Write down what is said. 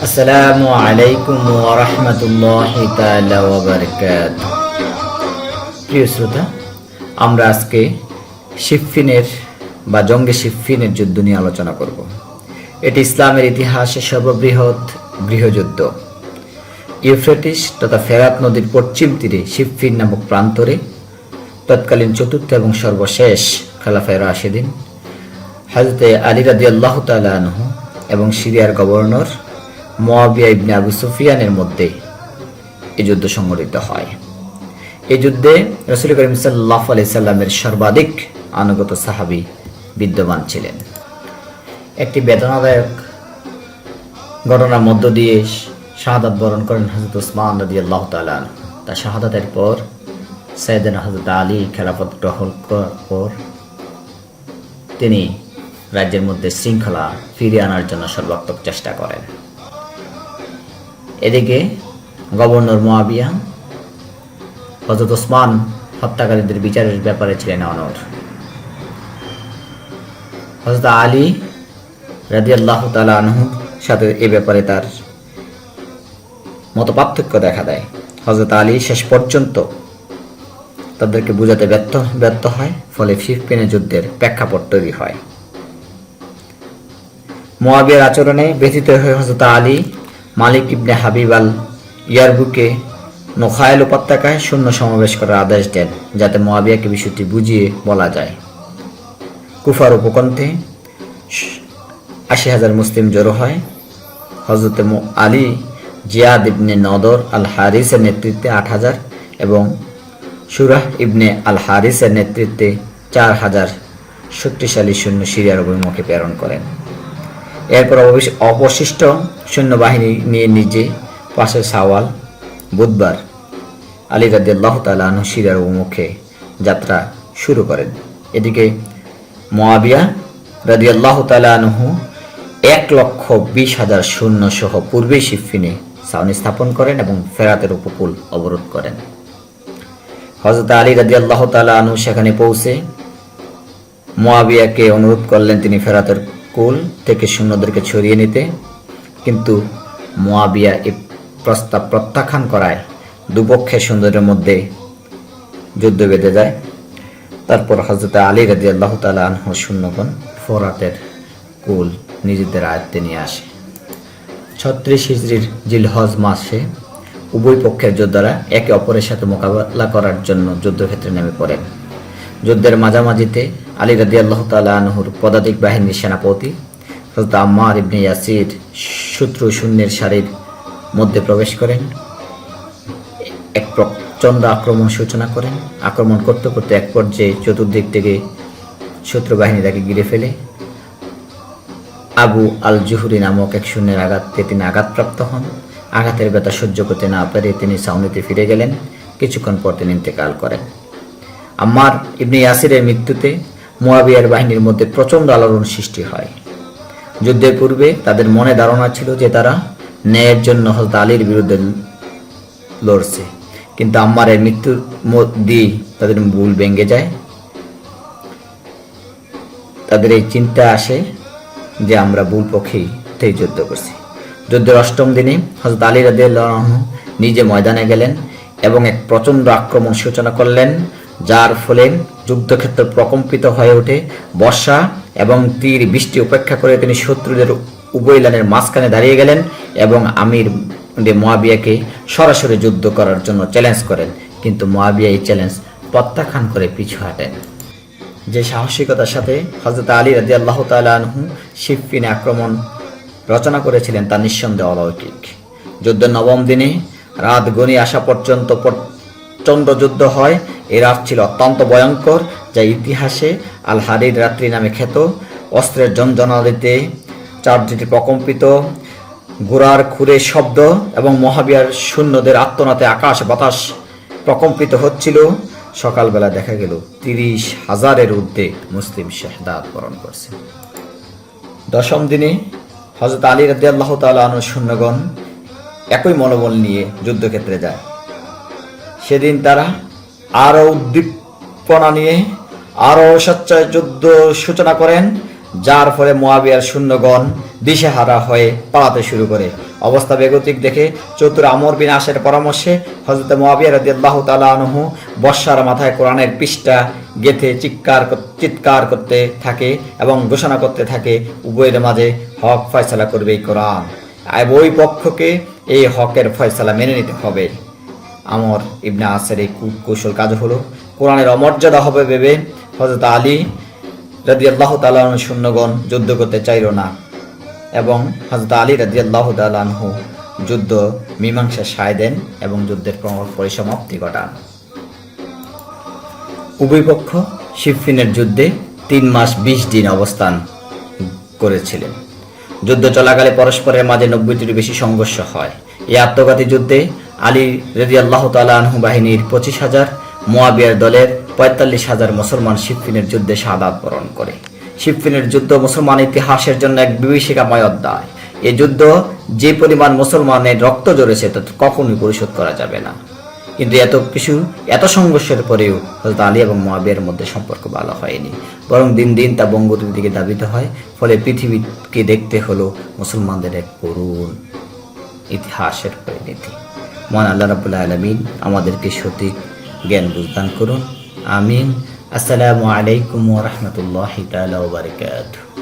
আসসালামু আলাইকুম ওয়া রাহমাতুল্লাহি তাআলা ওয়া বারাকাতুহু। প্রিয় শ্রোতা, আমরা আজকে সিফফিনের বা জঙ্গে সিফফিনের যুদ্ধ নিয়ে আলোচনা করব। এটি ইসলামের ইতিহাসে সর্ববৃহৎ গৃহযুদ্ধ। ইউফ্রেটিস তথা ফেরাত নদীর পশ্চিম তীরে সিফফিন নামক প্রান্তরে তৎকালীন চতুর্থ এবং সর্বশেষ খলিফায়ে রাশিদিন হযরত আলী রাদিয়াল্লাহু তাআলা আনহু এবং সিরিয়ার গভর্নর মুয়াবিয়া ইবনে আবু সুফিয়ানের মধ্যে এই যুদ্ধ সংঘটিত হয়। এই যুদ্ধে রাসূল করিম সাল্লাল্লাহু আলাইহি সাল্লামের সর্বাধিক আনুগত সাহাবী বিদ্যমান ছিলেন। একটি বেদনাদায়ক ঘটনার মধ্য দিয়ে শাহাদাত বরণ করেন হযরত ওসমান রাদিয়াল্লাহু তাআলা আনহু। তার শাহাদাতের পর সাইয়েদনা হযরত আলী খেলাফত গ্রহণ করার পর তিনি রাজ্যের মধ্যে শৃঙ্খলা ফিরিয়ে আনার জন্য সর্বাত্মক চেষ্টা করেন। এদিকে গভর্নর মুয়াবিয়া হযরত ওসমান হত্যাকারীদের বিচারের ব্যাপারে ছিলেন অনড়। হযরত আলী রাদিয়াল্লাহু তাআলা আনহুর সাথে এ ব্যাপারে তার মতপার্থক্য দেখা দেয়। হযরত আলী শেষ পর্যন্ত তাদেরকে বোঝাতে ব্যর্থ হয়, ফলে সিফফিনের যুদ্ধের প্রেক্ষাপট তৈরি হয়। মুয়াবিয়ার আচরণে ব্যথিত হয়ে হযরত আলী মালিক ইবনে হাবিব আল ইয়ারবুকে নোখায়েল উপত্যকায় সৈন্য সমাবেশ করার আদেশ দেন, যাতে মুয়াবিয়াকে বিষয়টি বুঝিয়ে বলা যায়। কুফার উপকণ্ঠে ৮০,০০০ মুসলিম জড়ো হয়। হযরত আলী জিয়াদ ইবনে নদর আল হারিসের নেতৃত্বে ৮,০০০ এবং সুরাহ ইবনে আল হারিসের নেতৃত্বে ৪,০০০ শক্তিশালী সৈন্য সিরিয়ার অভিমুখে প্রেরণ করেন। এরপর অবশিষ্ট সৈন্যবাহিনী নিয়ে নিজে পাশের শাওয়াল বুধবার আলী রাদিয়াল্লাহু তাআলা আনহু সিরিয়ার অভিমুখে যাত্রা শুরু করেন। এদিকে মুয়াবিয়া রাদিয়াল্লাহু তাআলা আনহু ১,২০,০০০ সৈন্য সহ পূর্বেই সিফফিনে ছাউনি স্থাপন করেন এবং ফেরাতের উপকূল অবরোধ করেন। হযরত আলী রাদিয়াল্লাহু তাআলা আনহু সেখানে পৌঁছে মুয়াবিয়াকে অনুরোধ করলেন তিনি ফেরাতের কুল থেকে সৈন্যদেরকে ছড়িয়ে নিতে, কিন্তু মুয়াবিয়া এই প্রস্তাব প্রত্যাখ্যান করায় দুপক্ষের সৈন্যদের মধ্যে যুদ্ধ বেঁধে যায়। তারপর হযরত আলী রাদিয়াল্লাহু তাআলা আনহুর সৈন্যগণ ফোরাতের কুল নিজেদের আয়ত্তে নিয়ে আসে। ৩৬ হিজরির জিলহজ মাসে উভয় পক্ষের যোদ্ধারা একে অপরের সাথে মোকাবেলা করার জন্য যুদ্ধক্ষেত্রে নেমে পড়েন। যুদ্ধের মাঝামাঝিতে আলী রাদিয়াল্লাহু তাআলা আনহুর পদাতিক বাহিনীর সেনাপতি হযরত আম্মার ইবনে ইয়াসির শত্রু সৈন্যের সারির মধ্যে প্রবেশ করেন, এক প্রচণ্ড আক্রমণ সূচনা করেন। আক্রমণ করতে করতে এক পর্যায়ে চতুর্দিক থেকে শত্রু বাহিনী তাকে ঘিরে ফেলে। আবু আল জুহরি নামক এক সৈন্যের আঘাতে তিনি আঘাতপ্রাপ্ত হন। আঘাতের ব্যথা সহ্য করতে না পেরে তিনি ছাউনিতে ফিরে গেলেন। কিছুক্ষণ পর তিনি ইন্তেকাল করেন। আম্মার ইবনে ইয়াসিরের মৃত্যুতে মুয়াবিয়ার বাহিনীর মধ্যে প্রচণ্ড আলোড়ন সৃষ্টি হয়। যুদ্ধের পূর্বে তাদের মনে ধারণা ছিল যে তারা ন্যায়ের জন্য হযরত আলীর বিরুদ্ধে লড়ছে, কিন্তু আম্মারের মৃত্যুর মধ্যেই তাদের ভুল ভেঙে যায়। তাদের এই চিন্তা আসে যে আমরা ভুল পক্ষেই যুদ্ধ করছি। যুদ্ধের অষ্টম দিনে হযরত আলী রাদিয়াল্লাহু আনহু নিজে ময়দানে গেলেন এবং এক প্রচণ্ড আক্রমণ সূচনা করলেন, যার ফলে যুদ্ধক্ষেত্র প্রকম্পিত হয়ে ওঠে। বর্ষা এবং তীর বৃষ্টি উপেক্ষা করে তিনি শত্রুদের উভয় লাইনের মাঝখানে দাঁড়িয়ে গেলেন এবং আমির মুয়াবিয়াকে সরাসরি যুদ্ধ করার জন্য চ্যালেঞ্জ করেন, কিন্তু মুয়াবিয়া এই চ্যালেঞ্জ প্রত্যাখ্যান করে পিছু হাঁটেন। যে সাহসিকতার সাথে হযরত আলী রাদিয়াল্লাহু তাআলা আনহু সিফফিনে আক্রমণ রচনা করেছিলেন তা নিঃসন্দেহে অলৌকিক। যুদ্ধের নবম দিনে রাত গড়িয়ে আসা পর্যন্ত প্রচণ্ড যুদ্ধ হয়। এই রাত ছিল অত্যন্ত ভয়ঙ্কর, যা ইতিহাসে আল হারির রাত্রি নামে খ্যাত। অস্ত্রের ঝনঝনানিতে চারদিকে প্রকম্পিত, ঘোড়ার খুরের শব্দ এবং মুয়াবিয়ার সৈন্যদের আত্মনাতে আকাশ বাতাস প্রকম্পিত হচ্ছিল। সকালবেলা দেখা গেল ৩০,০০০-এর ঊর্ধ্বে মুসলিম শাহাদাত বরণ করছে। দশম দিনে হযরত আলী রাদিয়াল্লাহু তাআলা আনহুর সৈন্যগণ একই মনোবল নিয়ে যুদ্ধক্ষেত্রে যায়। সেদিন তারা আরও উদ্দীপনা নিয়ে আরও স্বেচ্ছায় যুদ্ধ সূচনা করেন। যার ফলে মুয়াবিয়ার সৈন্যগণ দিশেহারা হয়ে পালাতে শুরু করে। অবস্থা বেগতিক দেখে চতুর আমর বিন আসের পরামর্শে হযরত মুয়াবিয়া রাদিয়াল্লাহু তাআলা আনহু বর্ষার মাথায় কোরআনের পৃষ্ঠা গেঁথে চিৎকার করতে থাকে এবং ঘোষণা করতে থাকে, উভয়ের মাঝে হক ফয়সালা করবে এই কোরআন, ওই পক্ষকে এই হকের ফয়সালা মেনে নিতে হবে। আমর ইবনে আসের এই কৌশল কাজ হলো, কোরআনের অমর্যাদা হবে ভেবে হযরত আলী রাদিয়াল্লাহু তাআলা আনহু সৈন্যগণ যুদ্ধ করতে চাইল না এবং হযরত আলী রাদিয়াল্লাহু তাআলা আনহু যুদ্ধ মীমাংসা সায় দেন এবং যুদ্ধের পরিসমাপ্তি ঘটান। উভয় পক্ষ সিফফিনের যুদ্ধে 3 মাস 20 দিন অবস্থান করেছিলেন। যুদ্ধ চলাকালে পরস্পরের মাঝে 90টির বেশি সংঘর্ষ হয়। এই আত্মঘাতী যুদ্ধে আলী রাদিয়াল্লাহু তাআলা আনহু বাহিনীর 25,000, মুয়াবিয়ার দলের 45,000 মুসলমান সিফফিনের যুদ্ধে শাহাদাত বরণ করে। সিফফিনের যুদ্ধ মুসলমান ইতিহাসের জন্য এক বিভীষিকাময় অধ্যায়। এই যুদ্ধ যে পরিমাণ মুসলমানের রক্ত ঝরেছে তা কখনোই পরিশোধ করা যাবে না। কিন্তু এত সংঘর্ষের পরেও হযরত আলী এবং মুয়াবিয়ার মধ্যে সম্পর্ক ভালো হয়নি, বরং দিন দিন তা বঙ্গতির দিকে ধাবিত হয়। ফলে পৃথিবীকে দেখতে হলো মুসলমানদের এক করুণ ইতিহাসের পরিণতি। মহান আল্লাহ রাব্বুল আলামিন আমাদেরকে সঠিক জ্ঞান বুঝদান করুন, আমিন। আসসালামু আলাইকুম ওয়া রাহমাতুল্লাহি তাআলা ওয়া বারাকাতুহু।